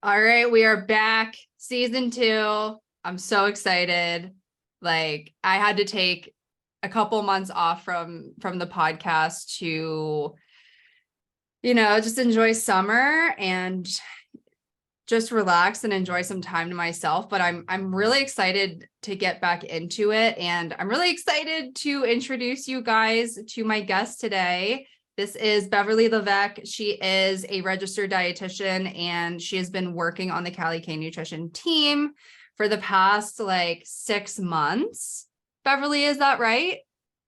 All right, we are back. Season 2. I'm so excited. Like, I had to take a couple months off from the podcast to, just enjoy summer and just relax and enjoy some time to myself. But I'm really excited to get back into it. And I'm really excited to introduce you guys to my guest today. This is Beverly Leveque. She is a registered dietitian, and she has been working on the Callie Nutrition team for the past 6 months. Beverly, is that right?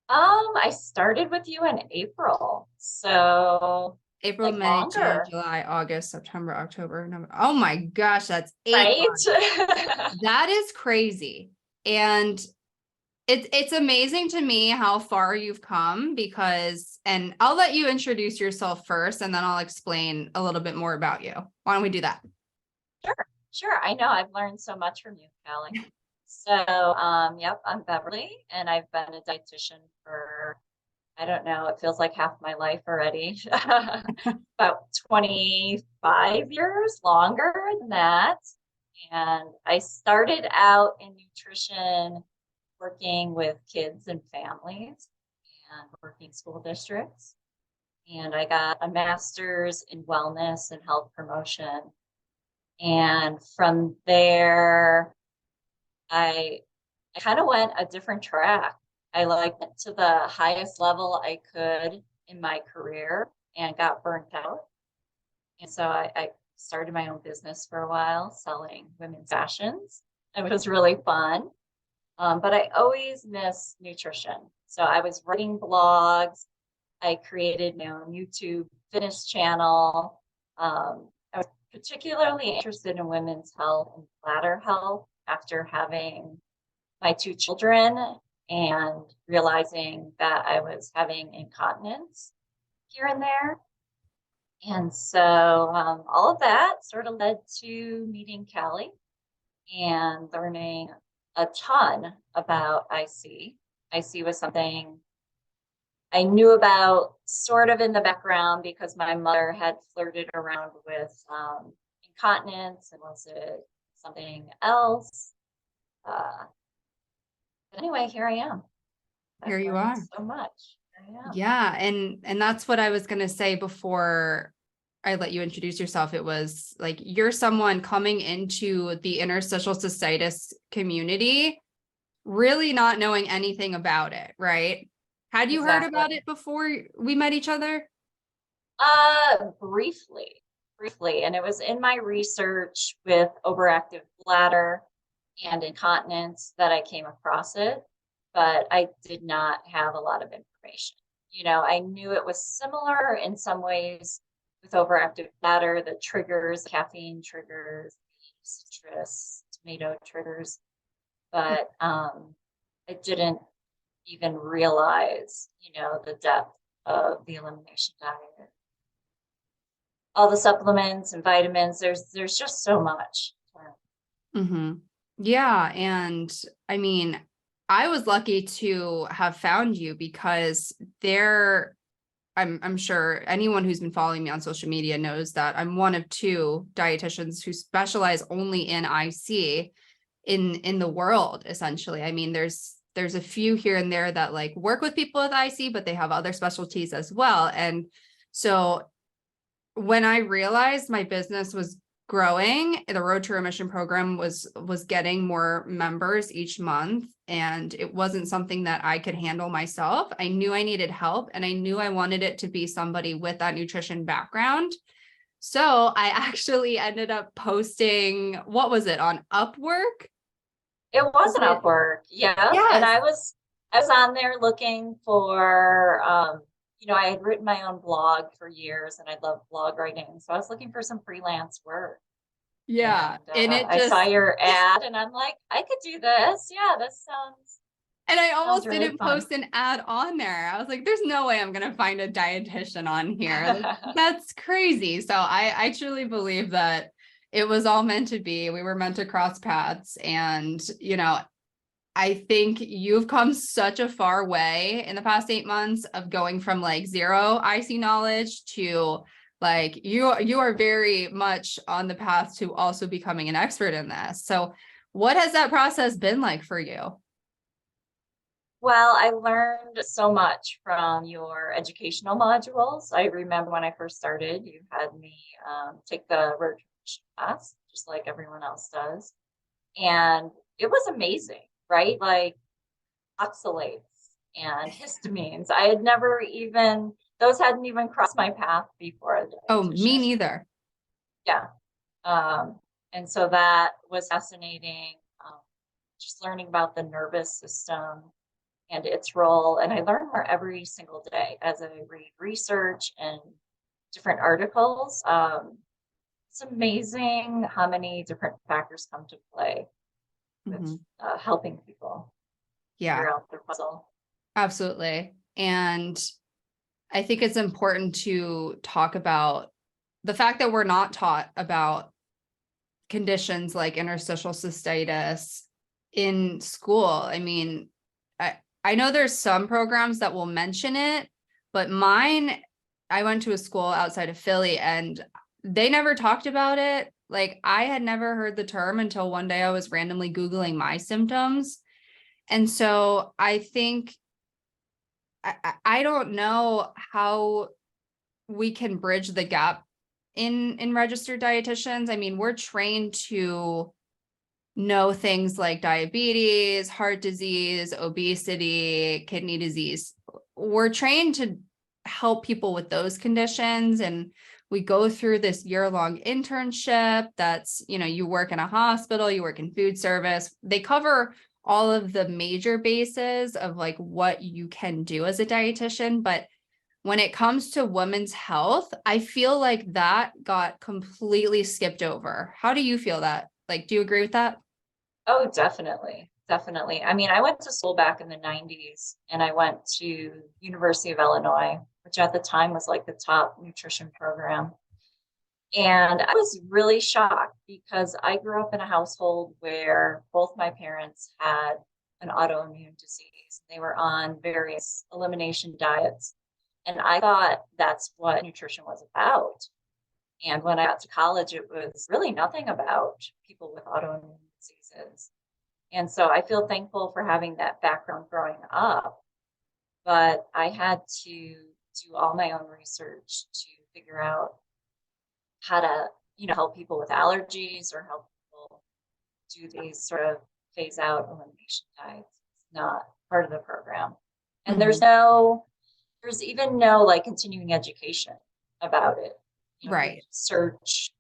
I started with you in April, so April, May, longer. June, July, August, September, October, November. Oh my gosh, that's 8 Right? months. That is crazy. And it's amazing to me how far you've come and I'll let you introduce yourself first, and then I'll explain a little bit more about you. Why don't we do that? Sure. I know I've learned so much from you, Callie. So, yep, I'm Beverly, and I've been a dietitian for, I don't know, it feels like half my life already. About 25 years, longer than that. And I started out in nutrition working with kids and families and working school districts. And I got a master's in wellness and health promotion. And from there, I kind of went a different track. I went to the highest level I could in my career and got burnt out. And so I started my own business for a while, selling women's fashions. It was really fun. But I always miss nutrition. So I was writing blogs. I created my own YouTube fitness channel. I was particularly interested in women's health and bladder health after having my 2 children and realizing that I was having incontinence here and there. And so all of that sort of led to meeting Callie and learning a ton about IC. IC was something I knew about sort of in the background because my mother had flirted around with incontinence, and was it something else? But anyway, here I am. Here you are. So much. Yeah, and that's what I was gonna say before I let you introduce yourself. It was like, you're someone coming into the interstitial cystitis community, really not knowing anything about it, right? Had you heard about it before we met each other? Briefly, and it was in my research with overactive bladder and incontinence that I came across it, but I did not have a lot of information. I knew it was similar in some ways with overactive bladder, the triggers, caffeine triggers, citrus, tomato triggers, but I didn't even realize, the depth of the elimination diet. All the supplements and vitamins, there's just so much. Mm-hmm. Yeah. And I mean, I was lucky to have found you because I'm sure anyone who's been following me on social media knows that I'm one of 2 dietitians who specialize only in IC in the world, essentially. I mean, there's a few here and there that work with people with IC, but they have other specialties as well. And so when I realized my business was growing, the Road to Remission program was getting more members each month, and it wasn't something that I could handle myself. I knew I needed help, and I knew I wanted it to be somebody with that nutrition background. So I actually ended up posting, what was it, on Upwork? It was an Upwork, yeah. Yes. And I was on there looking for I had written my own blog for years, and I love blog writing. So I was looking for some freelance work. Yeah. And I saw your ad, and I'm like, I could do this. Yeah, this sounds. And I almost really didn't fun. post an ad on there. I was like, there's no way I'm going to find a dietitian on here. That's crazy. So I truly believe that it was all meant to be. We were meant to cross paths. And, I think you've come such a far way in the past 8 months of going from 0 IC knowledge to Like you are very much on the path to also becoming an expert in this. So what has that process been like for you? Well, I learned so much from your educational modules. I remember when I first started, you had me take the registration class, just like everyone else does. And it was amazing, right? Like oxalates and histamines. I had never even, those hadn't even crossed my path before a Oh, me dietitian. neither. Yeah. Um, and so that was fascinating. Just learning about the nervous system and its role. And I learn more every single day as I read research and different articles. It's amazing how many different factors come to play with Mhm. helping people Yeah, figure out their puzzle. absolutely. And I think it's important to talk about the fact that we're not taught about conditions like interstitial cystitis in school. I mean, I know there's some programs that will mention it, but mine, I went to a school outside of Philly and they never talked about it. Like I had never heard the term until one day I was randomly Googling my symptoms. And so I think I don't know how we can bridge the gap in registered dietitians. I mean, we're trained to know things like diabetes, heart disease, obesity, kidney disease. We're trained to help people with those conditions. And we go through this year-long internship that's, you work in a hospital, you work in food service. They cover all of the major bases of like what you can do as a dietitian. But when it comes to women's health, I feel like that got completely skipped over. How do you feel that? Like, do you agree with that? Oh, definitely. Definitely. I mean, I went to school back in the 90s and I went to University of Illinois, which at the time was like the top nutrition program. And I was really shocked because I grew up in a household where both my parents had an autoimmune disease. They were on various elimination diets. And I thought that's what nutrition was about. And when I got to college, it was really nothing about people with autoimmune diseases. And so I feel thankful for having that background growing up. But I had to do all my own research to figure out how to, help people with allergies or help people do these sort of phase out elimination diets. It's not part of the program. And Mhm. there's even no like continuing education about it. You Right. search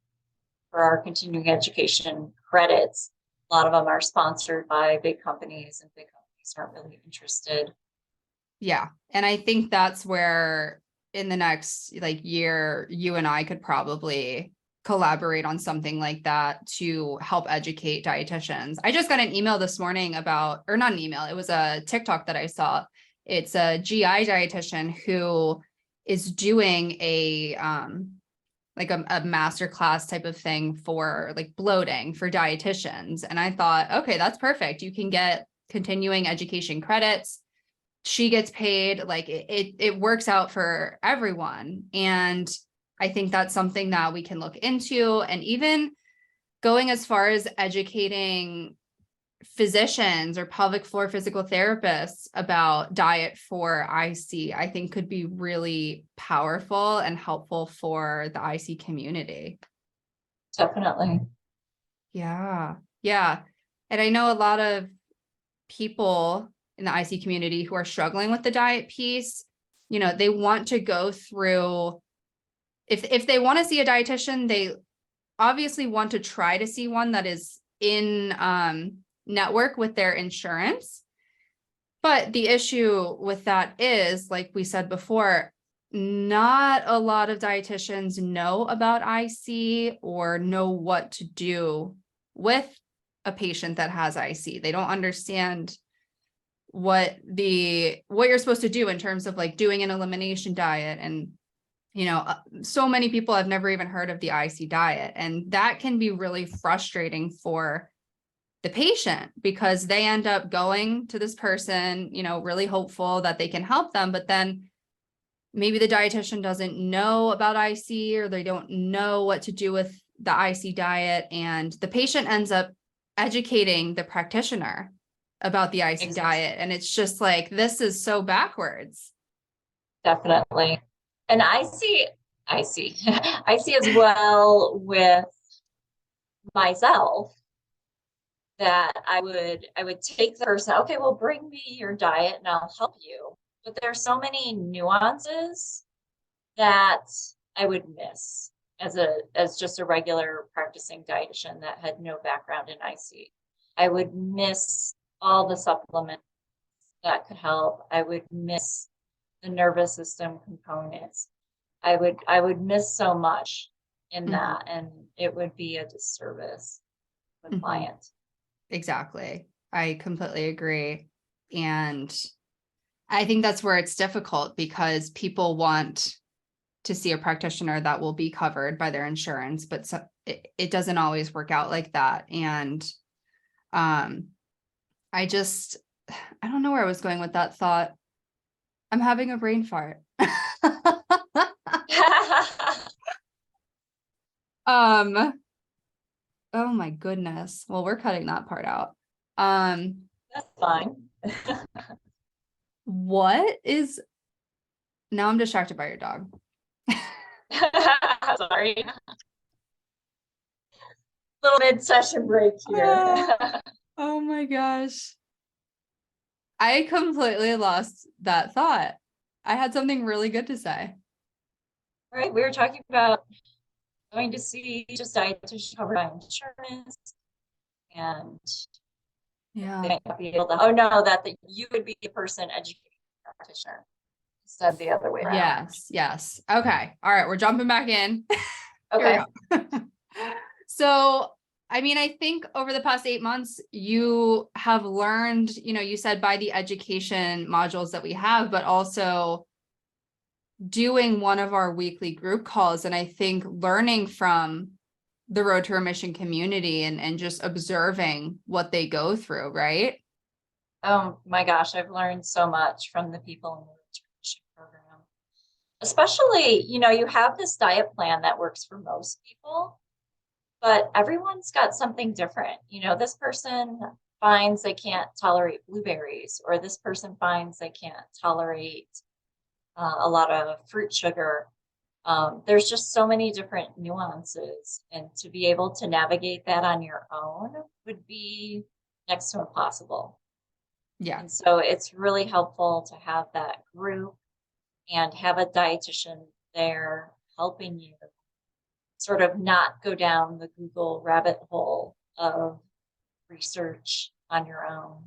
for our continuing education credits. A lot of them are sponsored by big companies, and big companies aren't really interested. Yeah. And I think that's where in the next like year, you and I could probably collaborate on something like that to help educate dietitians. I just got an email this morning about, or not an email, it was a TikTok that I saw. It's a GI dietitian who is doing a like a master class type of thing for like bloating for dietitians. And I thought, okay, that's perfect. You can get continuing education credits. She gets paid, like it works out for everyone. And I think that's something that we can look into. And even going as far as educating physicians or pelvic floor physical therapists about diet for IC, I think could be really powerful and helpful for the IC community. Definitely. Yeah. Yeah. And I know a lot of people in the IC community who are struggling with the diet piece, they want to go through, if they want to see a dietitian, they obviously want to try to see one that is in network with their insurance. But the issue with that is, like we said before, not a lot of dietitians know about IC or know what to do with a patient that has IC. They don't understand what you're supposed to do in terms of like doing an elimination diet. And so many people have never even heard of the IC diet, and that can be really frustrating for the patient because they end up going to this person, really hopeful that they can help them, but then maybe the dietitian doesn't know about IC, or they don't know what to do with the IC diet, and the patient ends up educating the practitioner about the IC diet. And it's just like, this is so backwards. Definitely. And I see as well with myself that I would take the person, okay, well, bring me your diet and I'll help you. But there's so many nuances that I would miss as just a regular practicing dietitian that had no background in IC. I would miss all the supplements that could help. I would miss the nervous system components. I would miss so much in that, and it would be a disservice to the client. Exactly. I completely agree. And I think that's where it's difficult, because people want to see a practitioner that will be covered by their insurance, but it doesn't always work out like that. And I don't know where I was going with that thought. I'm having a brain fart. Oh my goodness. Well, we're cutting that part out. That's fine. Now I'm distracted by your dog. Sorry. Little mid-session break here. Oh my gosh. I completely lost that thought. I had something really good to say. Right. We were talking about going to see just dietitian covered by insurance, and they might not be able to, that you would be the person educating the practitioner instead of the other way around. Yes. Okay. All right. We're jumping back in. Okay. So, I mean, I think over the past 8 months, you have learned, you said by the education modules that we have, but also doing one of our weekly group calls. And I think learning from the Road to Remission community and just observing what they go through, right? Oh my gosh, I've learned so much from the people in the Road to Remission program. Especially, you have this diet plan that works for most people, but everyone's got something different. This person finds they can't tolerate blueberries, or this person finds they can't tolerate a lot of fruit sugar. There's just so many different nuances, and to be able to navigate that on your own would be next to impossible. Yeah. And so it's really helpful to have that group and have a dietitian there helping you sort of not go down the Google rabbit hole of research on your own.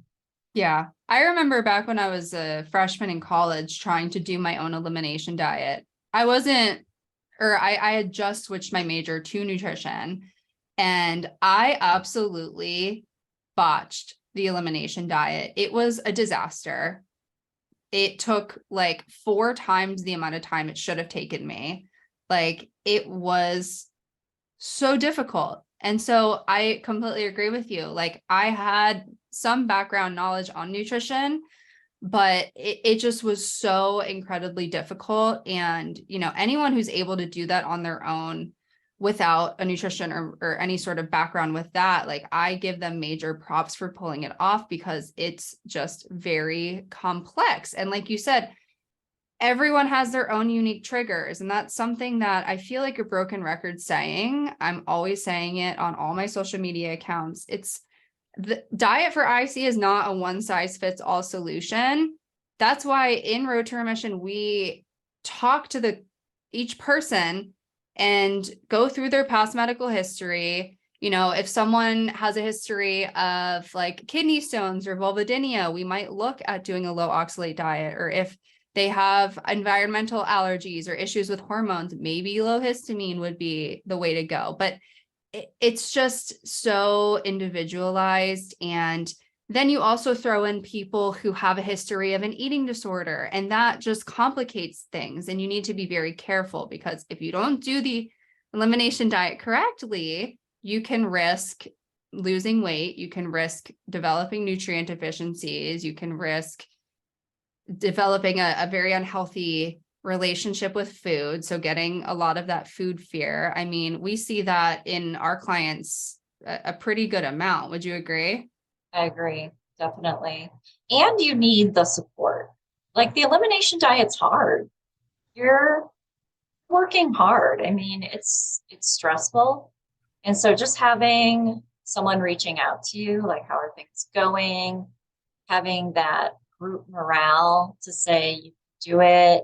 Yeah. I remember back when I was a freshman in college trying to do my own elimination diet. I had just switched my major to nutrition, and I absolutely botched the elimination diet. It was a disaster. It took like 4 times the amount of time it should have taken me. Like, it was so difficult. And so I completely agree with you. Like, I had some background knowledge on nutrition, but it just was so incredibly difficult. And, anyone who's able to do that on their own without a nutrition or any sort of background with that, like, I give them major props for pulling it off, because it's just very complex. And like you said, everyone has their own unique triggers. And that's something that I feel like a broken record saying. I'm always saying it on all my social media accounts. The diet for IC is not a one size fits all solution. That's why in Road to Remission, we talk to each person and go through their past medical history. If someone has a history of like kidney stones or vulvodynia, we might look at doing a low oxalate diet. Or if they have environmental allergies or issues with hormones, maybe low histamine would be the way to go. But it's just so individualized. And then you also throw in people who have a history of an eating disorder, and that just complicates things. And you need to be very careful, because if you don't do the elimination diet correctly, you can risk losing weight. You can risk developing nutrient deficiencies. You can risk developing a very unhealthy relationship with food. So getting a lot of that food fear. I mean, we see that in our clients a pretty good amount. Would you agree? I agree, definitely. And you need the support. Like the elimination diet's hard. You're working hard. I mean, it's stressful. And so just having someone reaching out to you, like, how are things going? Having that group morale to say you can do it,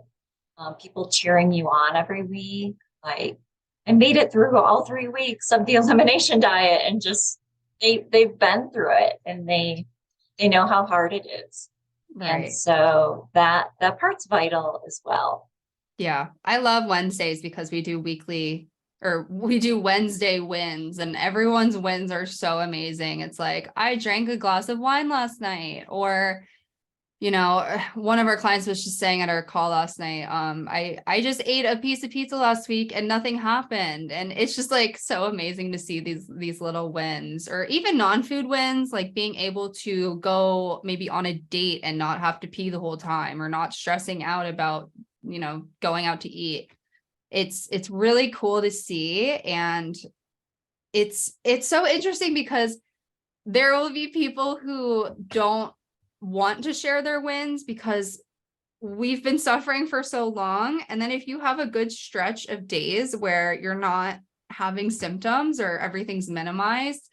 people cheering you on every week. Like, I made it through all 3 weeks of the elimination diet, and just they've been through it, and they know how hard it is. And Right. so that part's vital as well. Yeah. I love Wednesdays because we do Wednesday wins, and everyone's wins are so amazing. It's like, I drank a glass of wine last night, or one of our clients was just saying at our call last night, I just ate a piece of pizza last week and nothing happened. And it's just like so amazing to see these little wins, or even non-food wins, like being able to go maybe on a date and not have to pee the whole time, or not stressing out about, going out to eat. It's really cool to see. And it's so interesting because there will be people who don't want to share their wins because we've been suffering for so long. And then if you have a good stretch of days where you're not having symptoms, or everything's minimized,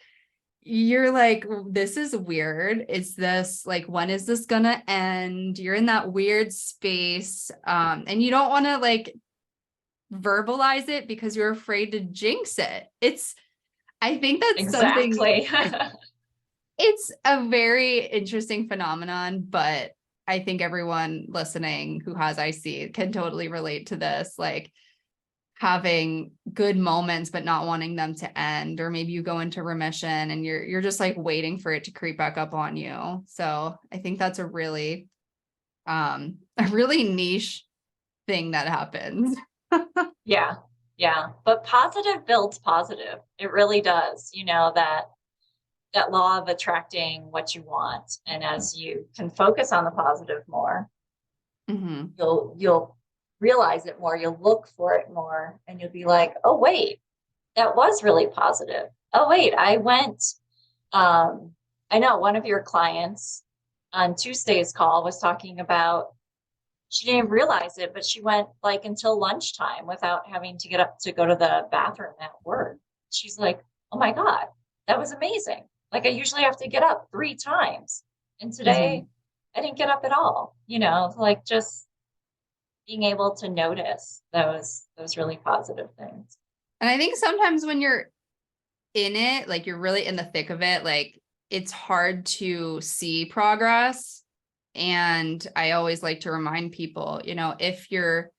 you're like, this is weird. Is this like, when is this gonna end? You're in that weird space. And you don't want to like verbalize it because you're afraid to jinx it. I think that's something. Exactly. It's a very interesting phenomenon, but I think everyone listening who has IC can totally relate to this, like having good moments, but not wanting them to end, or maybe you go into remission and you're just like waiting for it to creep back up on you. So I think that's a really niche thing that happens. Yeah. Yeah. But positive builds positive. It really does. That law of attracting what you want. And as you can focus on the positive more, Mm-hmm. you'll realize it more, you'll look for it more, and you'll be like, oh wait, that was really positive. Oh wait, I know one of your clients on Tuesday's call was talking about, she didn't realize it, but she went like until lunchtime without having to get up to go to the bathroom at work. She's like, oh my God, that was amazing. Like, I usually have to get up 3 times. And Mm-hmm. today I didn't get up at all, like just being able to notice those really positive things. And I think sometimes when you're in it, like you're really in the thick of it, like it's hard to see progress. And I always like to remind people, if you're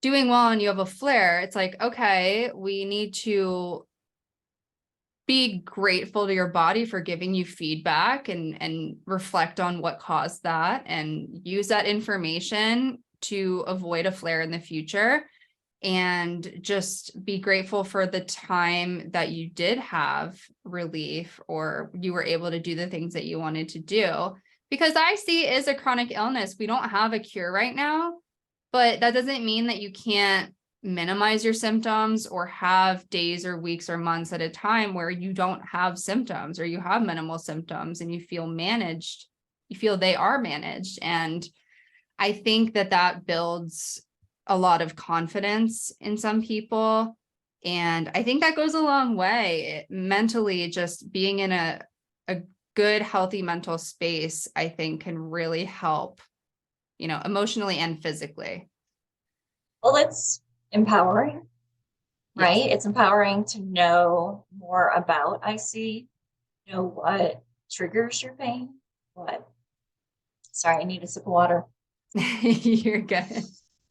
doing well and you have a flare, it's like, okay, we need to be grateful to your body for giving you feedback, and reflect on what caused that, and use that information to avoid a flare in the future. And just be grateful for the time that you did have relief, or you were able to do the things that you wanted to do. Because IC is a chronic illness. We don't have a cure right now, but that doesn't mean that you can't minimize your symptoms, or have days or weeks or months at a time where you don't have symptoms, or you have minimal symptoms and you feel managed, you feel they are managed. And I think that builds a lot of confidence in some people. And I think that goes a long way mentally. Just being in a good, healthy mental space, I think can really help, emotionally and physically. Well, it's empowering, Yes. right? It's empowering to know more about IC, know what triggers your pain. Sorry, I need a sip of water. You're good.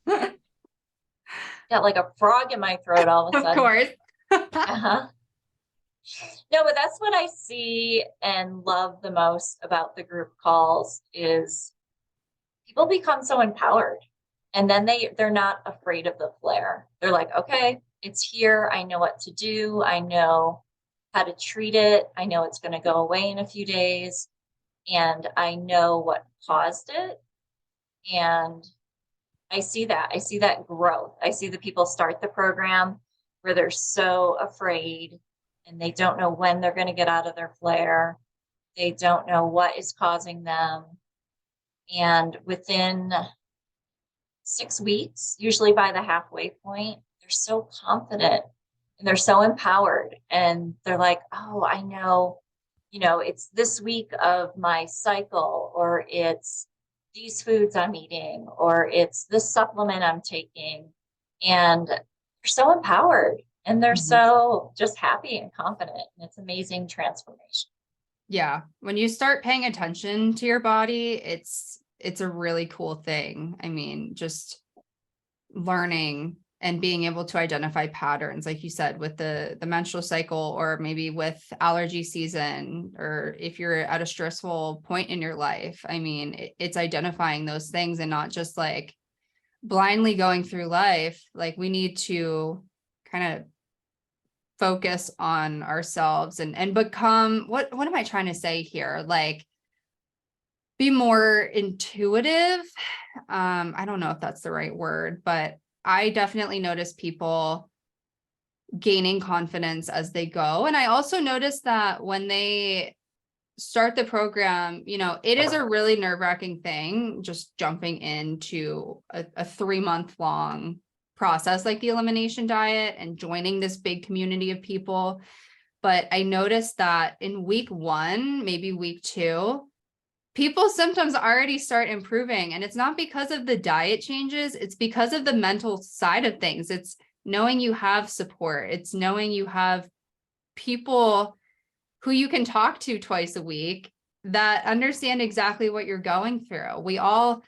Got like a frog in my throat all of a Of sudden. course. Uh-huh. No, but that's what I see and love the most about the group calls is people become so empowered, and then they're not afraid of the flare. They're like, okay, it's here. I know what to do. I know how to treat it. I know it's going to go away in a few days, and I know what caused it. And I see that. I see that growth. I see the people start the program where they're so afraid and they don't know when they're going to get out of their flare. They don't know what is causing them. And within 6 weeks, usually by the halfway point, they're so confident and they're so empowered. And they're like, oh, I know, it's this week of my cycle, or it's these foods I'm eating, or it's this supplement I'm taking. And they're so empowered and they're Mhm. so just happy and confident. And it's amazing transformation. Yeah. When you start paying attention to your body, it's a really cool thing. I mean, just learning and being able to identify patterns, like you said, with the menstrual cycle, or maybe with allergy season, or if you're at a stressful point in your life. I mean, it's identifying those things and not just like blindly going through life. Like, we need to kind of focus on ourselves and become, what am I trying to say here? Like, be more intuitive. I don't know if that's the right word, but I definitely notice people gaining confidence as they go. And I also noticed that when they start the program, it is a really nerve-wracking thing, just jumping into a 3-month long process like the elimination diet and joining this big community of people. But I noticed that in week 1, maybe week 2, people's symptoms already start improving. And it's not because of the diet changes, it's because of the mental side of things. It's knowing you have support. It's knowing you have people who you can talk to twice a week that understand exactly what you're going through. We all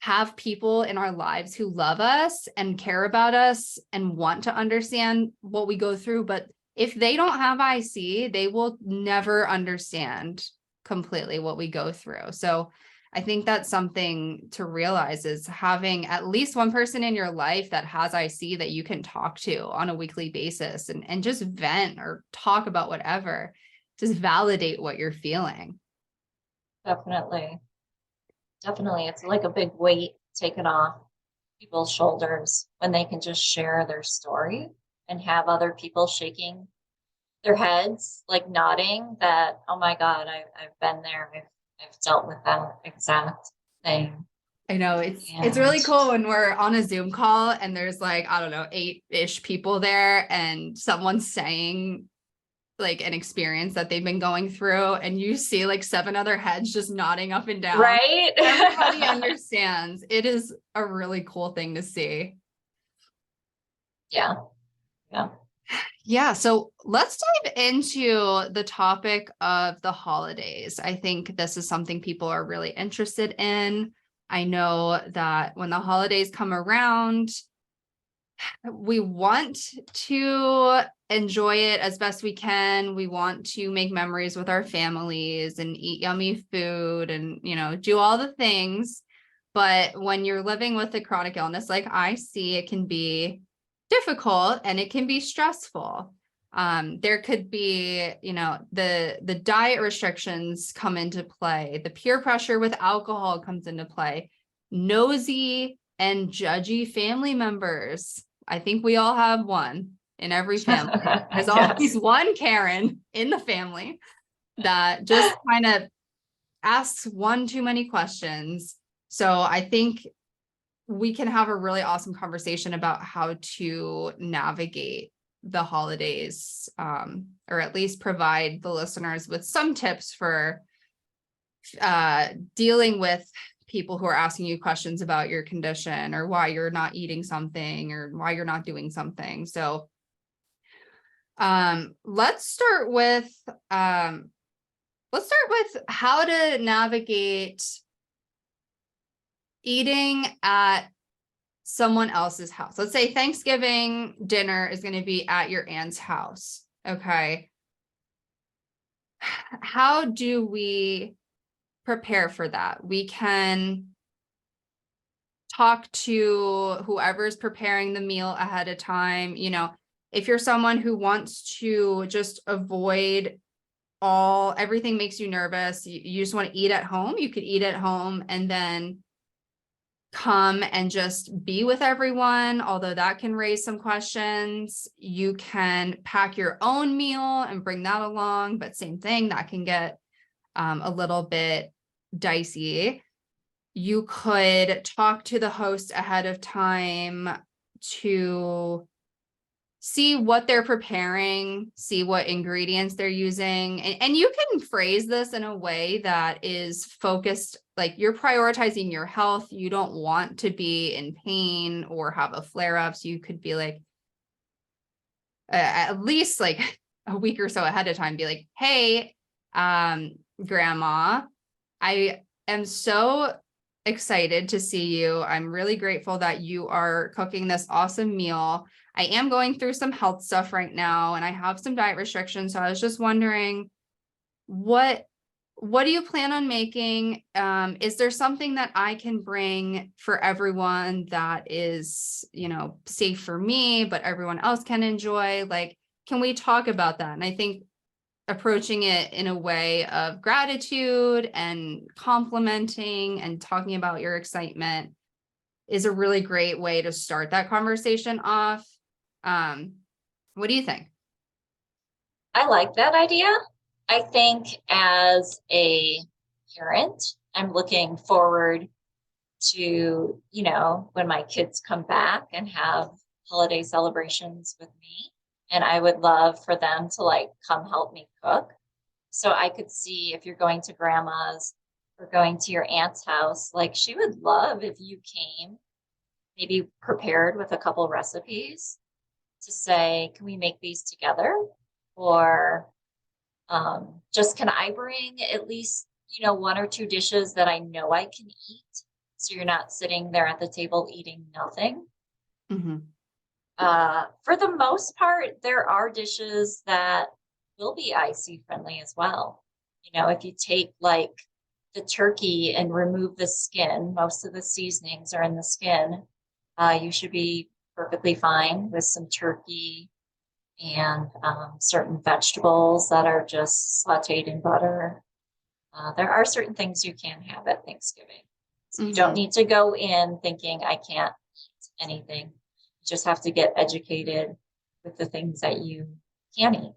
have people in our lives who love us and care about us and want to understand what we go through. But if they don't have IC, they will never understand completely what we go through. So I think that's something to realize, is having at least one person in your life that has IC that you can talk to on a weekly basis and just vent or talk about whatever. Just validate what you're feeling. Definitely. Definitely. It's like a big weight taken off people's shoulders when they can just share their story and have other people shaking their heads, like nodding that, oh my God, I've been there. I've dealt with that exact thing. I know it's And really cool when we're on a Zoom call and there's like, I don't know, 8-ish people there, and someone's saying like an experience that they've been going through, and you see like 7 other heads just nodding up and down. right. Everybody understands. It is a really cool thing to see. Yeah. Yeah. Yeah, so let's dive into the topic of the holidays. I think this is something people are really interested in. I know that when the holidays come around, we want to enjoy it as best we can. We want to make memories with our families and eat yummy food and, do all the things. But when you're living with a chronic illness like I see, it can be difficult and it can be stressful. There could be, the diet restrictions come into play. The peer pressure with alcohol comes into play. Nosy and judgy family members. I think we all have one in every family. There's always Yes. one Karen in the family that just kind of asks one too many questions. So I think we can have a really awesome conversation about how to navigate the holidays, or at least provide the listeners with some tips for dealing with people who are asking you questions about your condition or why you're not eating something or why you're not doing something. So let's start with how to navigate eating at someone else's house. Let's say Thanksgiving dinner is going to be at your aunt's house. Okay. How do we prepare for that? We can talk to whoever's preparing the meal ahead of time. If you're someone who wants to just avoid everything makes you nervous, you just want to eat at home, you could eat at home and then come and just be with everyone, although that can raise some questions. You can pack your own meal and bring that along, but same thing, that can get a little bit dicey. You could talk to the host ahead of time to see what they're preparing, see what ingredients they're using. And you can phrase this in a way that is focused, like you're prioritizing your health. You don't want to be in pain or have a flare up. So you could be like, at least like a week or so ahead of time, be like, hey, grandma, I am so excited to see you. I'm really grateful that you are cooking this awesome meal. I am going through some health stuff right now and I have some diet restrictions. So I was just wondering, what do you plan on making? Is there something that I can bring for everyone that is, safe for me, but everyone else can enjoy? Like, can we talk about that? And I think approaching it in a way of gratitude and complimenting and talking about your excitement is a really great way to start that conversation off. What do you think? I like that idea. I think as a parent, I'm looking forward to, when my kids come back and have holiday celebrations with me. And I would love for them to like come help me cook. So I could see if you're going to grandma's or going to your aunt's house, like she would love if you came maybe prepared with a couple recipes to say, can we make these together? Or just can I bring at least, one or two dishes that I know I can eat? So you're not sitting there at the table eating nothing. Mm-hmm. For the most part, there are dishes that will be IC friendly as well. If you take like the turkey and remove the skin, most of the seasonings are in the skin. You should be perfectly fine with some turkey and certain vegetables that are just sauteed in butter. There are certain things you can have at Thanksgiving. So you don't need to go in thinking I can't eat anything. You just have to get educated with the things that you can eat.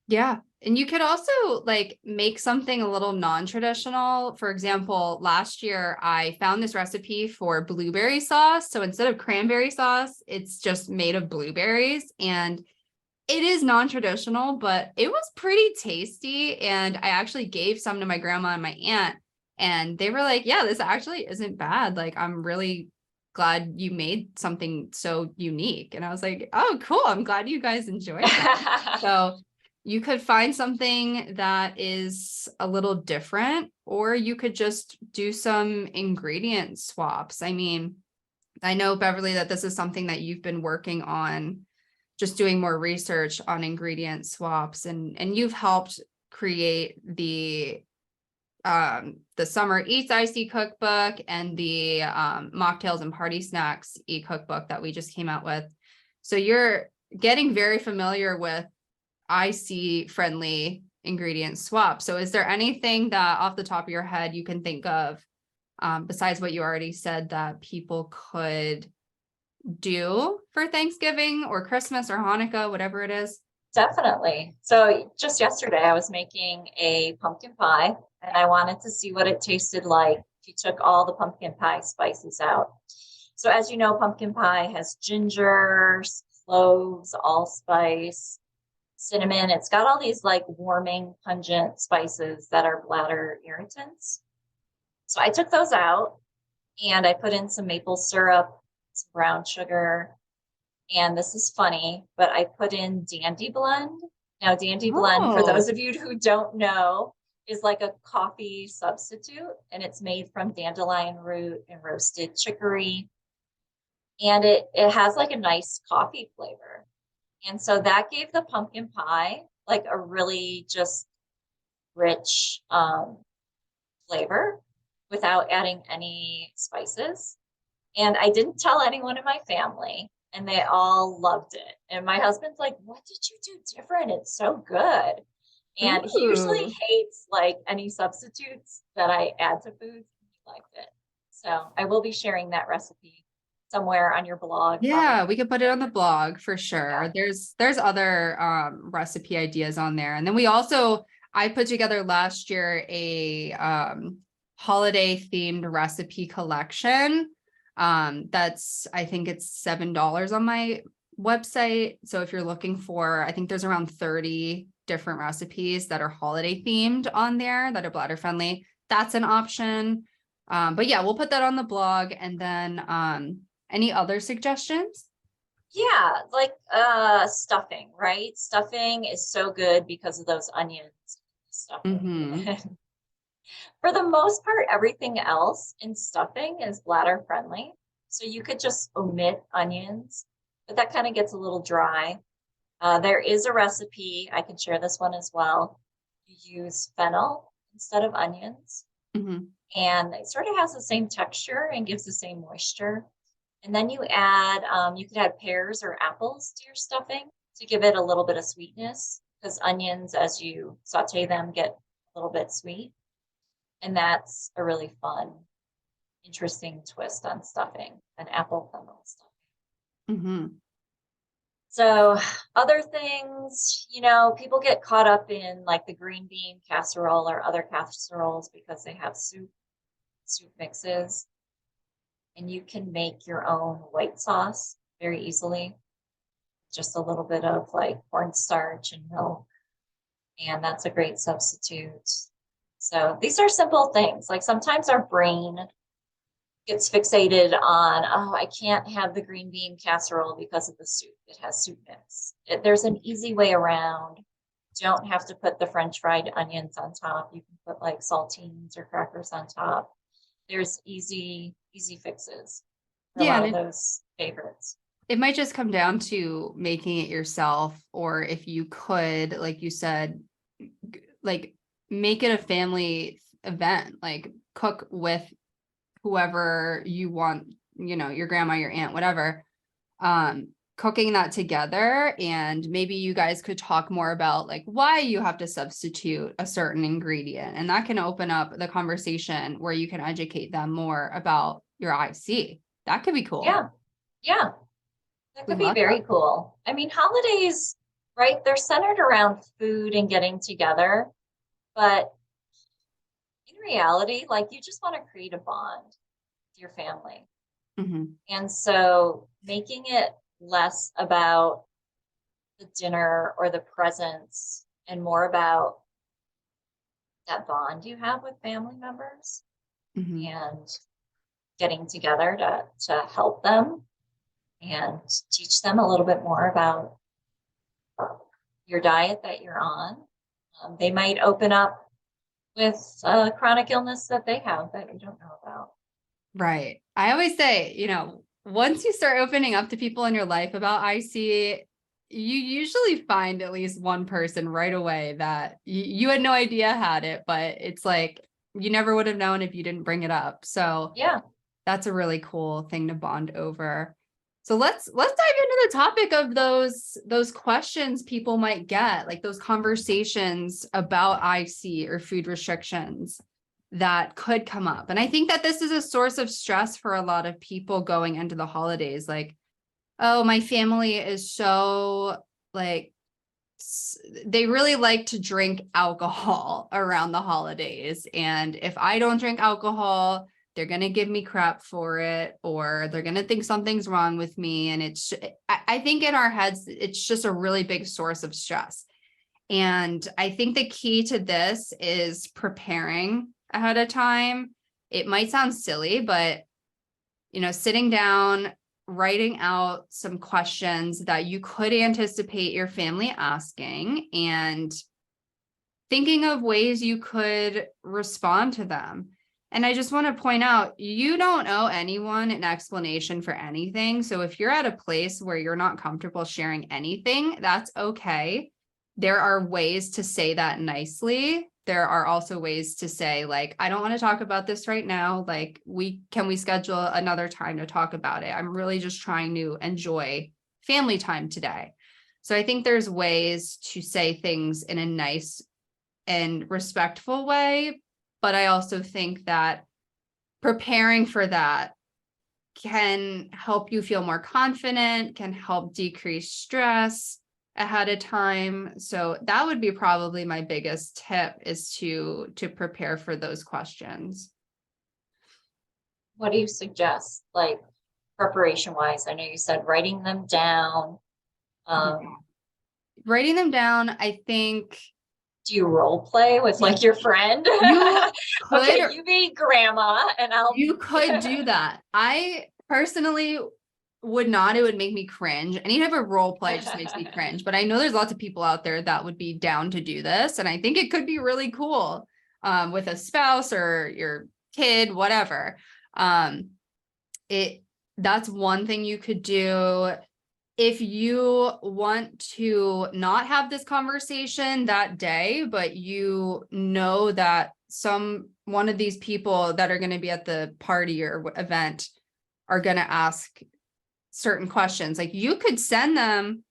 Yeah. And you could also like make something a little non-traditional. For example, last year I found this recipe for blueberry sauce. So instead of cranberry sauce, it's just made of blueberries, and it is non-traditional, but it was pretty tasty. And I actually gave some to my grandma and my aunt, and they were like, yeah, this actually isn't bad. Like, I'm really glad you made something so unique. And I was like, oh, cool. I'm glad you guys enjoyed that. So you could find something that is a little different, or you could just do some ingredient swaps. I mean, I know, Beverly, that this is something that you've been working on, just doing more research on ingredient swaps, and you've helped create the Summer Eats IC cookbook and the Mocktails and Party Snacks e-cookbook that we just came out with. So you're getting very familiar with IC friendly ingredient swap. So is there anything that off the top of your head you can think of, besides what you already said, that people could do for Thanksgiving or Christmas or Hanukkah, whatever it is? Definitely. So just yesterday I was making a pumpkin pie, and I wanted to see what it tasted like if you took all the pumpkin pie spices out. So as you know, pumpkin pie has ginger, cloves, allspice, cinnamon. It's got all these like warming, pungent spices that are bladder irritants. So I took those out and I put in some maple syrup, some brown sugar, and this is funny, but I put in Dandy Blend. Now, Dandy Blend, for those of you who don't know, is like a coffee substitute, and it's made from dandelion root and roasted chicory. And it has like a nice coffee flavor. And so that gave the pumpkin pie like a really just rich flavor without adding any spices. And I didn't tell anyone in my family, and they all loved it. And my husband's like, what did you do different? It's so good. And he usually hates like any substitutes that I add to food. He liked it. So I will be sharing that recipe somewhere on your blog. Yeah, we could put it on the blog for Yeah. sure. There's other recipe ideas on there. And then I put together last year a holiday themed recipe collection. I think it's $7 on my website. So if you're looking for, I think there's around 30 different recipes that are holiday themed on there that are bladder friendly. That's an option. But yeah, we'll put that on the blog. And then any other suggestions? Yeah, like stuffing, right? Stuffing is so good because of those onions. Stuffing. Mm-hmm. For the most part, everything else in stuffing is bladder friendly. So you could just omit onions, but that kind of gets a little dry. There is a recipe, I can share this one as well. You use fennel instead of onions, Mm-hmm. and it sort of has the same texture and gives the same moisture. And then you could add pears or apples to your stuffing to give it a little bit of sweetness, because onions, as you saute them, get a little bit sweet. And that's a really fun, interesting twist on stuffing, an apple fennel stuffing. Mm-hmm. So other things, people get caught up in like the green bean casserole or other casseroles because they have soup mixes. And you can make your own white sauce very easily. Just a little bit of like cornstarch and milk. And that's a great substitute. So these are simple things. Like sometimes our brain gets fixated on, oh, I can't have the green bean casserole because of the soup. It has soup mix. There's an easy way around. Don't have to put the French fried onions on top. You can put like saltines or crackers on top. There's easy fixes for a Yeah, lot and of those favorites. it might just come down to making it yourself, or if you could, like you said, like make it a family event, like cook with whoever you want, your grandma, your aunt, whatever, cooking that together. And maybe you guys could talk more about like why you have to substitute a certain ingredient. And that can open up the conversation where you can educate them more about your IC. That could be cool. Yeah. Yeah. That We could be love very that. cool. I mean, holidays, right? They're centered around food and getting together, but in reality, like you just want to create a bond with your family. Mhm. And so making it less about the dinner or the presents and more about that bond you have with family members Mhm. and getting together to help them and teach them a little bit more about your diet that you're on. They might open up with a chronic illness that they have that you don't know about. Right. I always say, once you start opening up to people in your life about IC, you usually find at least one person right away that you had no idea had it, but it's like you never would have known if you didn't bring it up. So Yeah. that's a really cool thing to bond over. So let's dive into the topic of those questions people might get, like those conversations about IC or food restrictions that could come up. And I think that this is a source of stress for a lot of people going into the holidays. Like, oh, my family is so like they really like to drink alcohol around the holidays. And if I don't drink alcohol, they're going to give me crap for it, or they're going to think something's wrong with me. And I think in our heads, it's just a really big source of stress. And I think the key to this is preparing ahead of time. It might sound silly, but sitting down, writing out some questions that you could anticipate your family asking and thinking of ways you could respond to them. And I just want to point out, you don't owe anyone an explanation for anything. So if you're at a place where you're not comfortable sharing anything, that's okay. There are ways to say that nicely. There are also ways to say, like, I don't want to talk about this right now. Like, can we schedule another time to talk about it? I'm really just trying to enjoy family time today. So I think there's ways to say things in a nice and respectful way. But I also think that preparing for that can help you feel more confident, can help decrease stress ahead of time. So that would be probably my biggest tip, is to prepare for those questions. What do you suggest, like preparation wise? I know you said writing them down. Writing them down, I think. Do you role play with like your friend? You could, okay, you be grandma and you could do that. I personally would not. It would make me cringe. Any type of role play just makes me cringe. But I know there's lots of people out there that would be down to do this. And I think it could be really cool with a spouse or your kid, whatever. That's one thing you could do. If you want to not have this conversation that day, but you know that one of these people that are going to be at the party or event are going to ask certain questions, like you could send them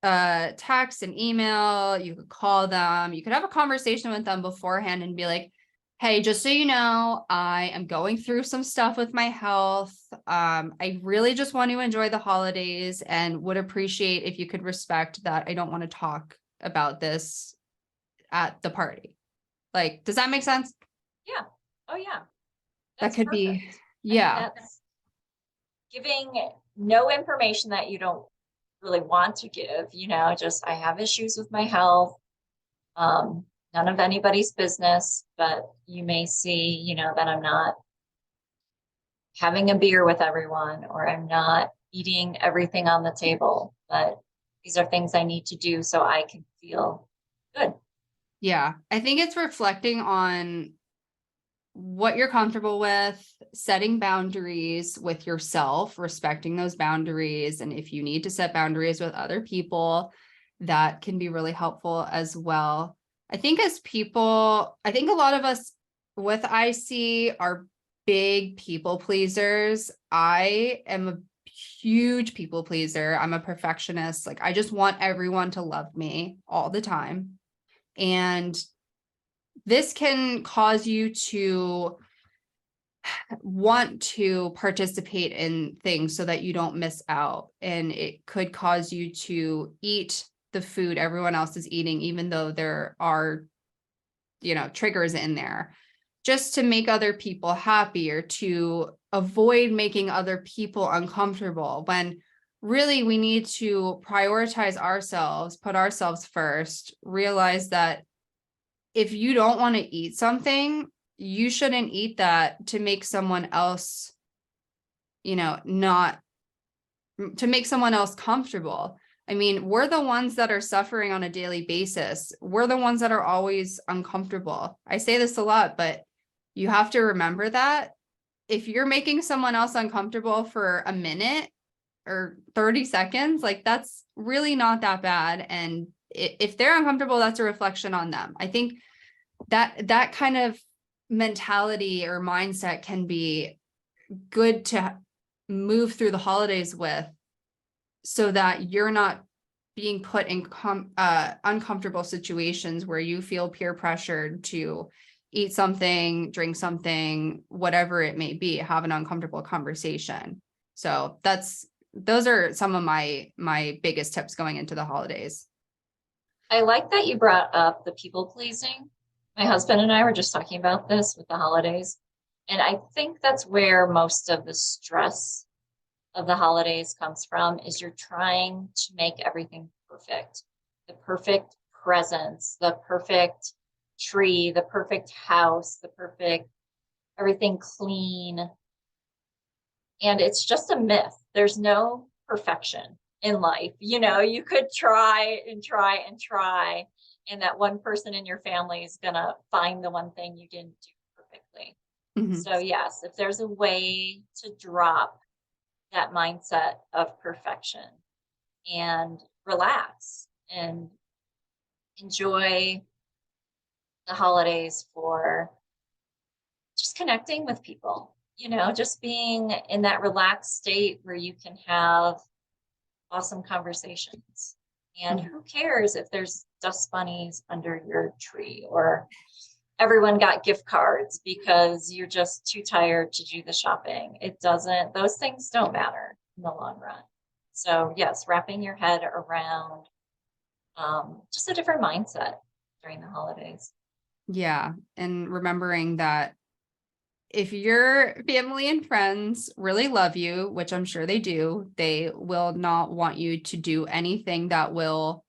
a text, an email, you could call them, you could have a conversation with them beforehand and be like, hey, just so you know, I am going through some stuff with my health. I really just want to enjoy the holidays and would appreciate if you could respect that I don't want to talk about this at the party. Like, does that make sense? Yeah. Oh yeah. That could perfect. be, yeah. That's giving no information that you don't really want to give, just I have issues with my health. None of anybody's business, but you may see, that I'm not having a beer with everyone, or I'm not eating everything on the table, but these are things I need to do so I can feel good. Yeah. I think it's reflecting on what you're comfortable with, setting boundaries with yourself, respecting those boundaries. And if you need to set boundaries with other people, that can be really helpful as well. I think as people, I think a lot of us with IC are big people pleasers. I am a huge people pleaser. I'm a perfectionist. Like, I just want everyone to love me all the time. And this can cause you to want to participate in things so that you don't miss out. And it could cause you to eat the food everyone else is eating, even though there are, triggers in there, just to make other people happy or to avoid making other people uncomfortable, when really we need to prioritize ourselves, put ourselves first, realize that if you don't want to eat something, you shouldn't eat that to make someone else, not to make someone else comfortable. I mean, we're the ones that are suffering on a daily basis. We're the ones that are always uncomfortable. I say this a lot, but you have to remember that if you're making someone else uncomfortable for a minute or 30 seconds, like that's really not that bad. And if they're uncomfortable, that's a reflection on them. I think that kind of mentality or mindset can be good to move through the holidays with, so that you're not being put in uncomfortable situations where you feel peer pressured to eat something, drink something, whatever it may be, have an uncomfortable conversation. So those are some of my biggest tips going into the holidays. I like that you brought up the people pleasing. My husband and I were just talking about this with the holidays. And I think that's where most of the stress of the holidays comes from, is you're trying to make everything perfect. The perfect presents, the perfect tree, the perfect house, the perfect everything clean. And it's just a myth. There's no perfection in life. You could try and try and try, and that one person in your family is going to find the one thing you didn't do perfectly. Mm-hmm. So yes, if there's a way to drop that mindset of perfection and relax and enjoy the holidays for just connecting with people, just being in that relaxed state where you can have awesome conversations. And who cares if there's dust bunnies under your tree, or everyone got gift cards because you're just too tired to do the shopping. Those things don't matter in the long run. So yes, wrapping your head around just a different mindset during the holidays. Yeah. And remembering that if your family and friends really love you, which I'm sure they do, they will not want you to do anything that will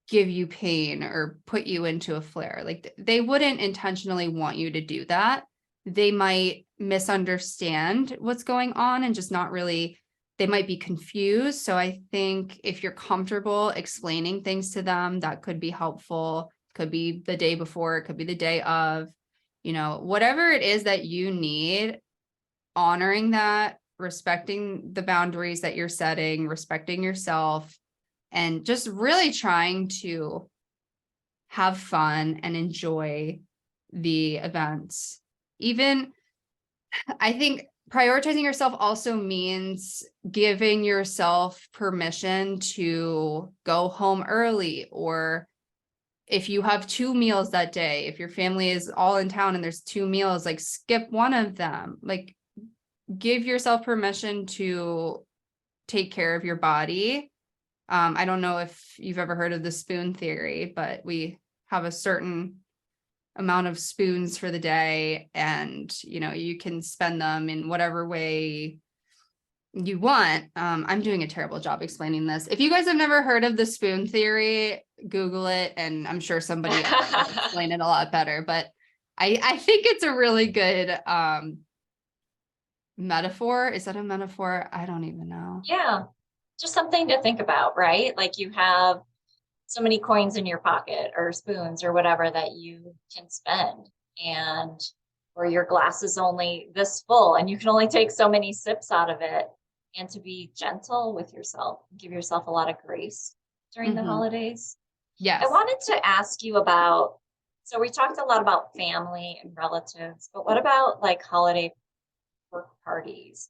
give you pain or put you into a flare. Like they wouldn't intentionally want you to do that. They might misunderstand what's going on and just not really, they might be confused. So I think if you're comfortable explaining things to them, that could be helpful. Could be the day before, it could be the day of, whatever it is that you need, honoring that, respecting the boundaries that you're setting, respecting yourself, and just really trying to have fun and enjoy the events. Even, I think prioritizing yourself also means giving yourself permission to go home early, or if you have 2 meals that day, if your family is all in town and there's 2 meals, like skip one of them. Like give yourself permission to take care of your body. I don't know if you've ever heard of the spoon theory, but we have a certain amount of spoons for the day, and you can spend them in whatever way you want. I'm doing a terrible job explaining this. If you guys have never heard of the spoon theory, Google it, and I'm sure somebody else will explain it a lot better. But I think it's a really good metaphor. Is that a metaphor? I don't even know. Yeah, just something to think about, right? Like you have so many coins in your pocket or spoons or whatever that you can spend, and or your glass is only this full and you can only take so many sips out of it, and to be gentle with yourself, give yourself a lot of grace during the holidays. I Yes. wanted to ask you about, so we talked a lot about family and relatives, but what about like holiday work parties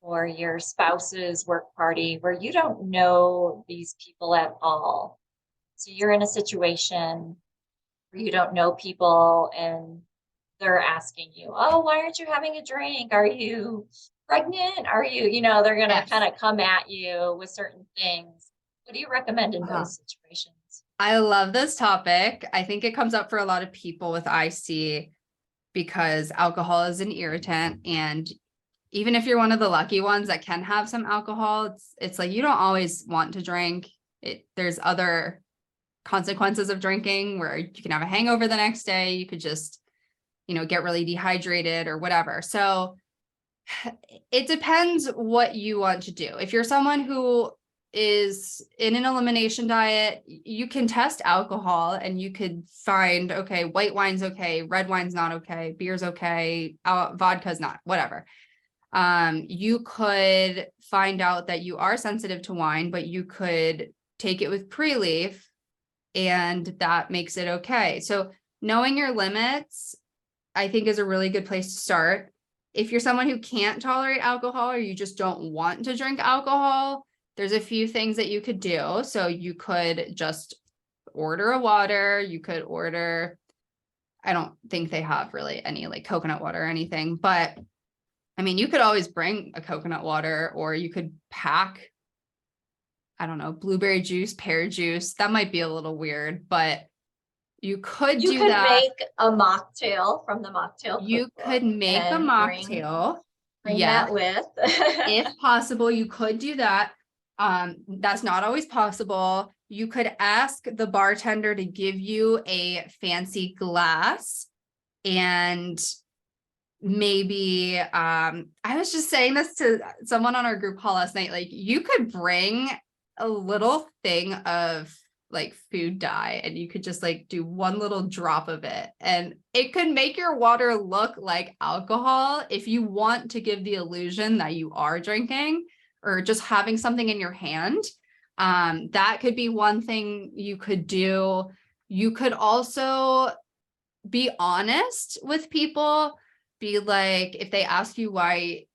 or your spouse's work party where you don't know these people at all? So you're in a situation where you don't know people and they're asking you, oh, why aren't you having a drink? Are you pregnant? Are you, they're going to Yes. kind of come at you with certain things. What do you recommend in those situations? I love this topic. I think it comes up for a lot of people with IC because alcohol is an irritant. And even if you're one of the lucky ones that can have some alcohol, it's like you don't always want to drink. There's other consequences of drinking where you can have a hangover the next day. You could just, get really dehydrated or whatever. So it depends what you want to do. If you're someone who is in an elimination diet, you can test alcohol and you could find, okay, white wine's okay, red wine's not okay, beer's okay, vodka's not, whatever. You could find out that you are sensitive to wine, but you could take it with pre-leaf and that makes it okay. So knowing your limits, I think, is a really good place to start. If you're someone who can't tolerate alcohol or you just don't want to drink alcohol, there's a few things that you could do. So you could just order a water. You could order, I don't think they have really any like coconut water or anything, but I mean, you could always bring a coconut water, or you could pack, I don't know, blueberry juice, pear juice. That might be a little weird, but you could You do could that. make a mocktail from the mocktail You could cookbook make a and mocktail. bring Yes. that with. If possible, you could do that. That's not always possible. You could ask the bartender to give you a fancy glass, and maybe I was just saying this to someone on our group call last night, like you could bring a little thing of like food dye and you could just like do one little drop of it and it could make your water look like alcohol if you want to give the illusion that you are drinking or just having something in your hand. That could be one thing you could do. You could also be honest with people. Be like, if they ask you why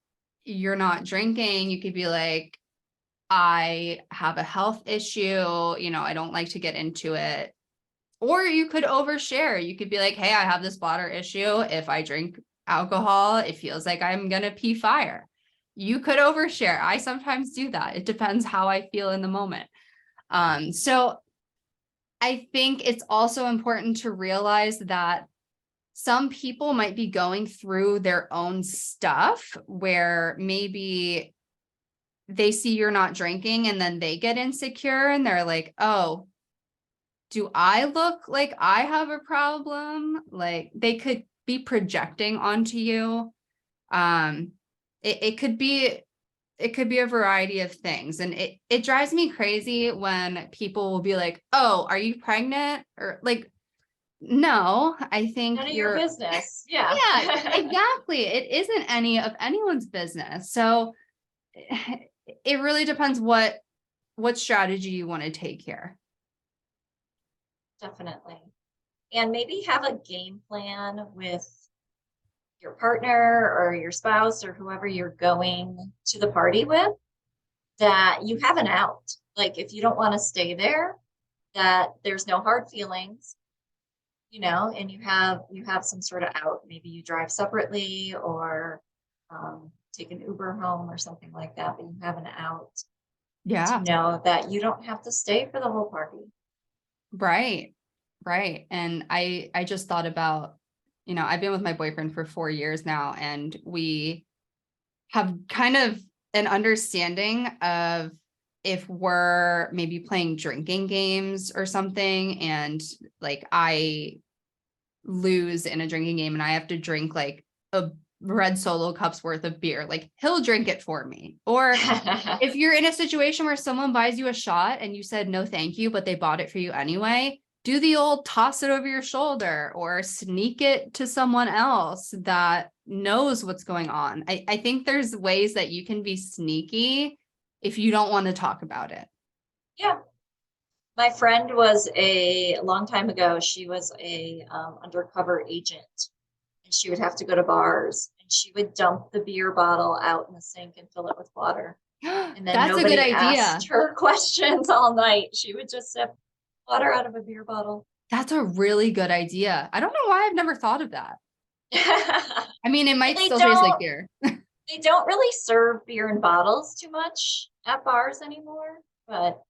you're not drinking, you could be like, I have a health issue, I don't like to get into it. Or you could overshare. You could be like, hey, I have this bladder issue. If I drink alcohol, it feels like I'm going to pee fire. You could overshare. I sometimes do that. It depends how I feel in the moment. So I think it's also important to realize that some people might be going through their own stuff where maybe they see you're not drinking and then they get insecure and they're like, oh, do I look like I have a problem? Like they could be projecting onto you. It could be a variety of things. And it drives me crazy when people will be like, oh, are you pregnant? Or like, no, I think None of your you're, business. Yeah. yeah, exactly. It isn't any of anyone's business. So it really depends what strategy you want to take here. Definitely. And maybe have a game plan with your partner or your spouse or whoever you're going to the party with, that you have an out. Like if you don't want to stay there, that there's no hard feelings, and you have some sort of out. Maybe you drive separately or take an Uber home or something like that, but you have an out to Yeah. know that you don't have to stay for the whole party. Right. Right. And I just thought about, I've been with my boyfriend for 4 years now, and we have kind of an understanding of if we're maybe playing drinking games or something, and like I lose in a drinking game and I have to drink like a red Solo cups worth of beer, like he'll drink it for me. Or if you're in a situation where someone buys you a shot and you said no thank you, but they bought it for you anyway, do the old toss it over your shoulder or sneak it to someone else that knows what's going on. I think there's ways that you can be sneaky if you don't want to talk about it. Yeah. My friend was a long time ago, she was a undercover agent, and she would have to go to bars, and she would dump the beer bottle out in the sink and fill it with water. And then That's a good nobody idea. asked her questions all night. She would just sip water out of a beer bottle. That's a really good idea. I don't know why I've never thought of that. I mean, it might They still taste like don't beer. they don't really serve beer in bottles too much at bars anymore, but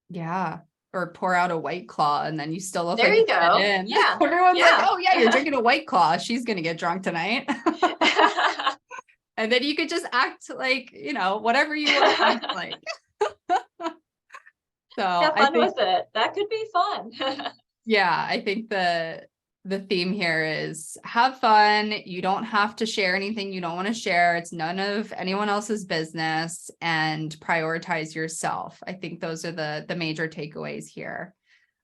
Yeah. Or pour out a White Claw and then you still look there like you you fit go. in. Yeah. Everyone's like, Yeah. oh yeah, you're drinking a White Claw. She's gonna get drunk tonight. And then you could just act like, whatever you want to act like. So Have I fun think, with it. That could be fun. yeah, I think the theme here is have fun. You don't have to share anything you don't want to share. It's none of anyone else's business, and prioritize yourself. I think those are the major takeaways here.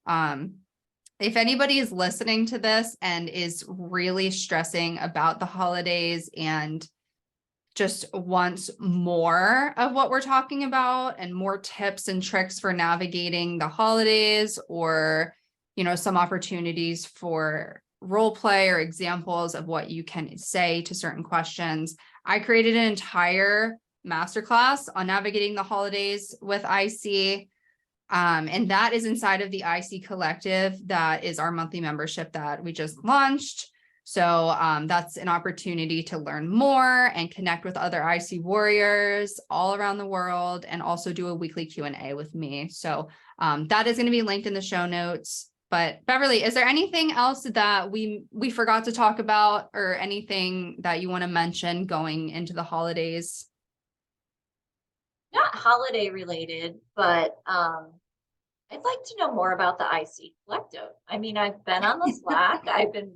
If anybody is listening to this and is really stressing about the holidays and just wants more of what we're talking about and more tips and tricks for navigating the holidays, or, some opportunities for role play or examples of what you can say to certain questions, I created an entire masterclass on navigating the holidays with IC. And that is inside of the IC Collective. That is our monthly membership that we just launched. So that's an opportunity to learn more and connect with other IC warriors all around the world, and also do a weekly Q&A with me. So that is going to be linked in the show notes. But Beverly, is there anything else that we forgot to talk about, or anything that you want to mention going into the holidays? Not holiday related, but I'd like to know more about the IC Collective. I mean, I've been on the Slack. I've been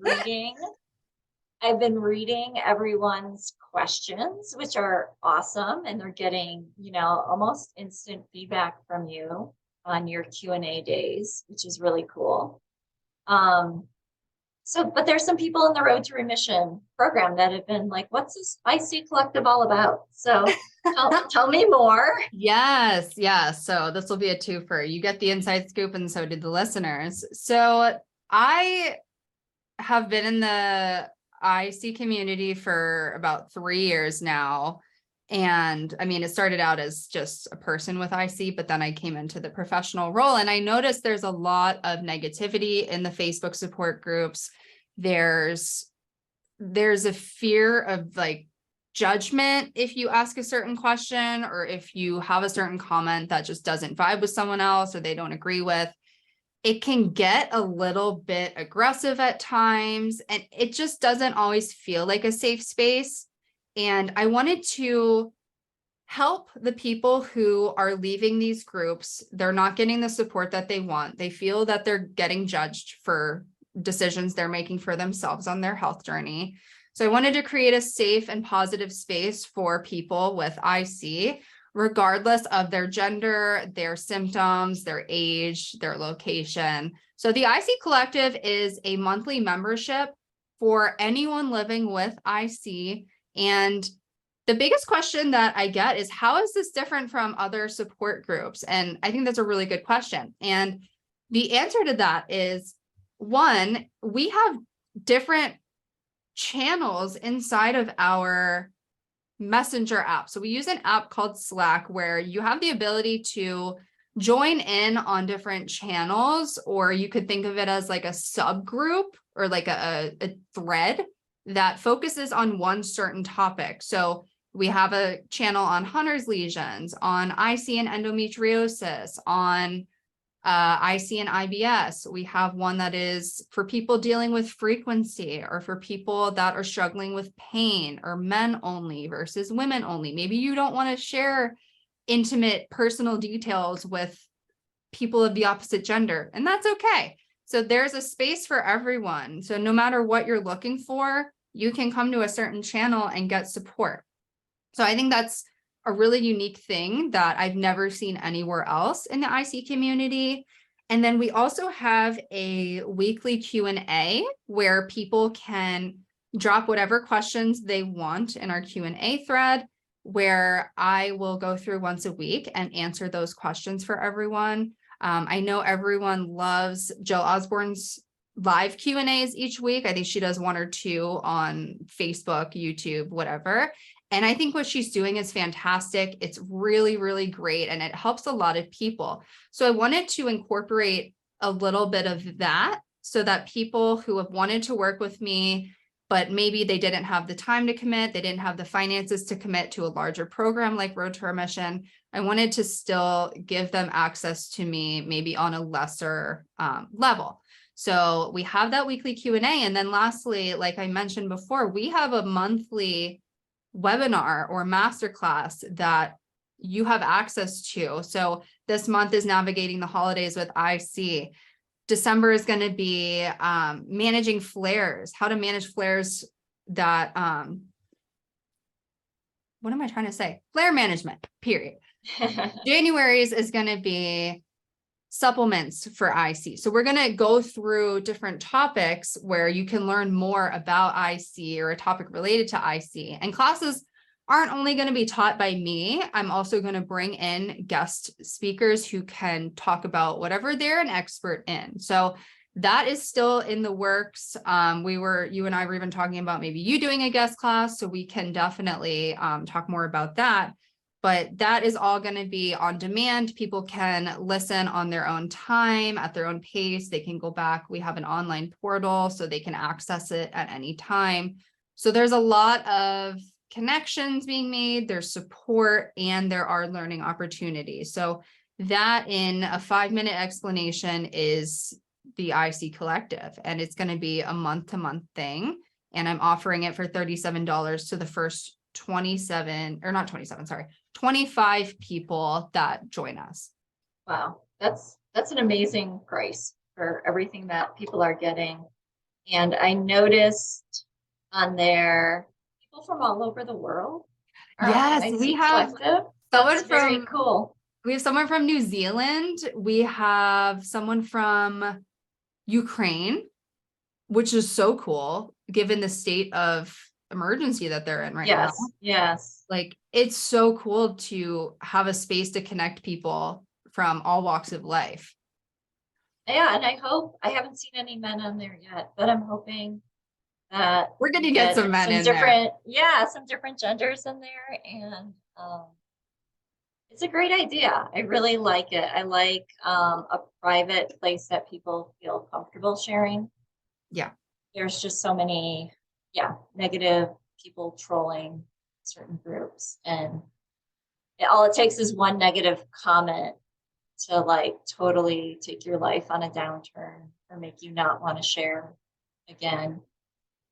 reading everyone's questions, which are awesome, and they're getting, almost instant feedback from you on your Q&A days, which is really cool. But there's some people in the Road to Remission program that have been like, what's this IC Collective all about? So tell me more. Yes. So this will be a twofer. You get the inside scoop, and so did the listeners. So I have been in the IC community for about 3 years now. And I mean, it started out as just a person with IC, but then I came into the professional role and I noticed there's a lot of negativity in the Facebook support groups. There's a fear of like judgment if you ask a certain question, or if you have a certain comment that just doesn't vibe with someone else or they don't agree with. It can get a little bit aggressive at times, and it just doesn't always feel like a safe space. And I wanted to help the people who are leaving these groups. They're not getting the support that they want. They feel that they're getting judged for decisions they're making for themselves on their health journey. So I wanted to create a safe and positive space for people with IC, regardless of their gender, their symptoms, their age, their location. So the IC Collective is a monthly membership for anyone living with IC. And the biggest question that I get is, how is this different from other support groups? And I think that's a really good question. And the answer to that is, one, we have different channels inside of our messenger app. So we use an app called Slack, where you have the ability to join in on different channels, or you could think of it as like a subgroup or like a thread that focuses on one certain topic. So we have a channel on Hunter's lesions, on IC and endometriosis, on IC and IBS. We have one that is for people dealing with frequency, or for people that are struggling with pain, or men only versus women only. Maybe you don't want to share intimate personal details with people of the opposite gender, and that's okay. So there's a space for everyone. So no matter what you're looking for, you can come to a certain channel and get support. So I think that's a really unique thing that I've never seen anywhere else in the IC community. And then we also have a weekly Q&A where people can drop whatever questions they want in our Q&A thread, where I will go through once a week and answer those questions for everyone. I know everyone loves Jill Osborne's live Q&As each week. I think she does one or two on Facebook, YouTube, whatever. And I think what she's doing is fantastic. It's really, really great. And it helps a lot of people. So I wanted to incorporate a little bit of that so that people who have wanted to work with me, but maybe they didn't have the time to commit, they didn't have the finances to commit to a larger program like Road to Remission, I wanted to still give them access to me, maybe on a lesser level. So we have that weekly Q&A. And then lastly, like I mentioned before, we have a monthly webinar or masterclass that you have access to. So this month is navigating the holidays with IC. December is going to be managing flares, how to manage flares that, what am I trying to say? Flare management, period. January's is going to be supplements for IC. So we're going to go through different topics where you can learn more about IC or a topic related to IC. And classes aren't only going to be taught by me. I'm also going to bring in guest speakers who can talk about whatever they're an expert in. So that is still in the works. You and I were even talking about maybe you doing a guest class, so we can definitely talk more about that. But that is all going to be on demand. People can listen on their own time, at their own pace. They can go back. We have an online portal so they can access it at any time. So there's a lot of connections being made, there's support, and there are learning opportunities. So that, in a 5-minute explanation, is the IC Collective. And it's going to be a month-to-month thing. And I'm offering it for $37 to the first 25 people that join us. Wow, that's an amazing price for everything that people are getting. And I noticed on there, people from all over the world. Yes, we have someone from, very cool. We have someone from New Zealand. We have someone from Ukraine, which is so cool given the state of emergency that they're in right now. Yes. Like, it's so cool to have a space to connect people from all walks of life. Yeah, and I haven't seen any men on there yet, but I'm hoping that We're going to we get some men some in there. different, yeah, some different genders in there. And it's a great idea. I really like it. I like a private place that people feel comfortable sharing. Yeah. There's just so many, yeah, negative people trolling certain groups. And all it takes is one negative comment to like totally take your life on a downturn or make you not want to share again.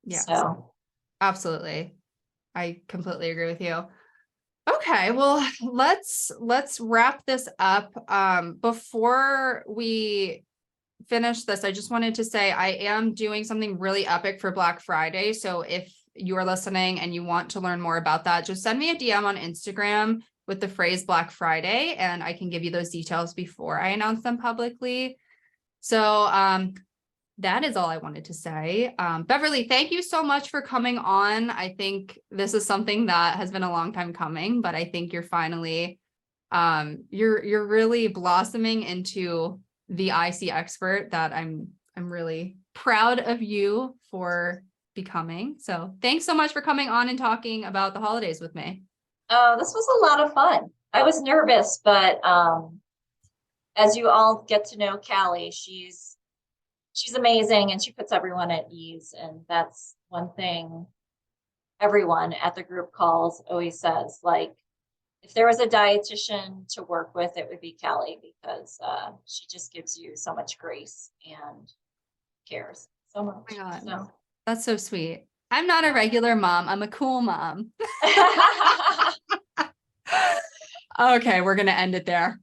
Yeah. So Absolutely. I completely agree with you. Okay, well, let's wrap this up. Before we finish this, I just wanted to say I am doing something really epic for Black Friday. So if you're listening and you want to learn more about that, just send me a DM on Instagram with the phrase Black Friday, and I can give you those details before I announce them publicly. So that is all I wanted to say. Beverly, thank you so much for coming on. I think this is something that has been a long time coming, but I think you're finally, you're really blossoming into the IC expert that I'm really proud of you for becoming. So thanks so much for coming on and talking about the holidays with me. oh, this was a lot of fun. I was nervous, but as you all get to know Callie, she's amazing and she puts everyone at ease. And that's one thing everyone at the group calls always says, like, if there was a dietitian to work with, it would be Callie, because she just gives you so much grace and cares so much. Oh my God. So. That's so sweet. I'm not a regular mom. I'm a cool mom. Okay, we're going to end it there.